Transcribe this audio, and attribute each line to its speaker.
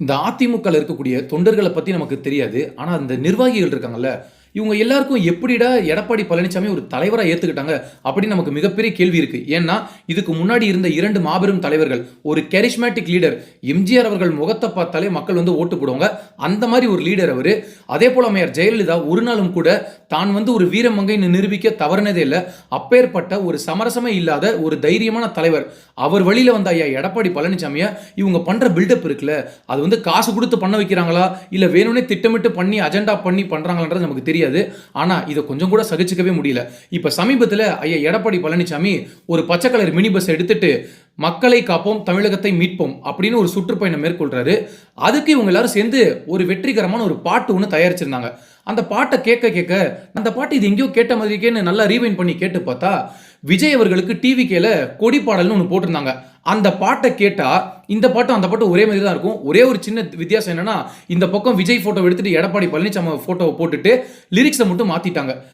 Speaker 1: இந்த அதிமுகல இருக்கக்கூடிய தொண்டர்கள பத்தி நமக்கு தெரியாது. ஆனா, அந்த நிர்வாகிகள் இருக்காங்கல்ல, இவங்க எல்லாருக்கும் எப்படிடா எடப்பாடி பழனிசாமி ஒரு தலைவரா ஏத்துக்கிட்டாங்க? அப்படின்னு நமக்கு மிகப்பெரிய கேள்வி இருக்கு. ஏன்னா, இதுக்கு முன்னாடி இருந்த 2 மாபெரும் தலைவர்கள், ஒரு கரிஸ்மேட்டிக் லீடர் எம்ஜிஆர் அவர்கள் முகத்த பார்த்தாலே மக்கள் வந்து ஓட்டு போடுவாங்க. அந்த மாரி ஒரு லீடர் அவரு. அதேபோல அம்மையார் ஜெயலலிதா ஒரு நாளும் கூட தான் வந்து ஒரு வீரமங்கைன்னு நிரூபிக்க தவறுனதே இல்ல. அப்பேற்பட்ட ஒரு சமரசமே இல்லாத ஒரு தைரியமான தலைவர். அவர் வழியில வந்த ஐயா எடப்பாடி பழனிசாமிய இவங்க பண்ற பில்டப் இருக்குல்ல, அது வந்து காசு குடுத்து பண்ண வைக்கிறாங்களா? இல்ல வேணும்னே திட்டமிட்டு பண்ணி அஜெண்டா பண்ணி பண்றாங்களான்றது நமக்கு தெரியாது. ஆனா இத கொஞ்சம் கூட சகிச்சுக்கவே முடியல. இப்ப சமீபத்துல ஐயா எடப்பாடி பழனிசாமி ஒரு பச்சை கலர் மினி பஸ் எடுத்துட்டு மக்களை காப்போம் தமிழகத்தை மீட்போம் அப்படின்னு ஒரு சுற்றுப்பயணம் மேற்கொள்றாரு. அதுக்கு இவங்க எல்லாரும் சேர்ந்து ஒரு வெற்றிகரமான ஒரு பாட்டு ஒன்று தயாரிச்சிருந்தாங்க. அந்த பாட்டை கேட்க கேட்க அந்த பாட்டு இது எங்கேயோ கேட்ட மாதிரி இருக்கேன்னு நல்லா ரீவைண்ட் பண்ணி கேட்டு பார்த்தா விஜய் அவர்களுக்கு டிவிகேல கொடி பாடல்னு ஒன்று போட்டிருந்தாங்க. அந்த பாட்டை கேட்டா இந்த பாட்டும் அந்த பாட்டும் ஒரே மாதிரி தான் இருக்கும். ஒரே ஒரு சின்ன வித்தியாசம் என்னன்னா இந்த பக்கம் விஜய் போட்டோ எடுத்துட்டு எடப்பாடி பழனிசாமி போட்டோவை போட்டுட்டு லிரிக்ஸை மட்டும் மாத்திட்டாங்க.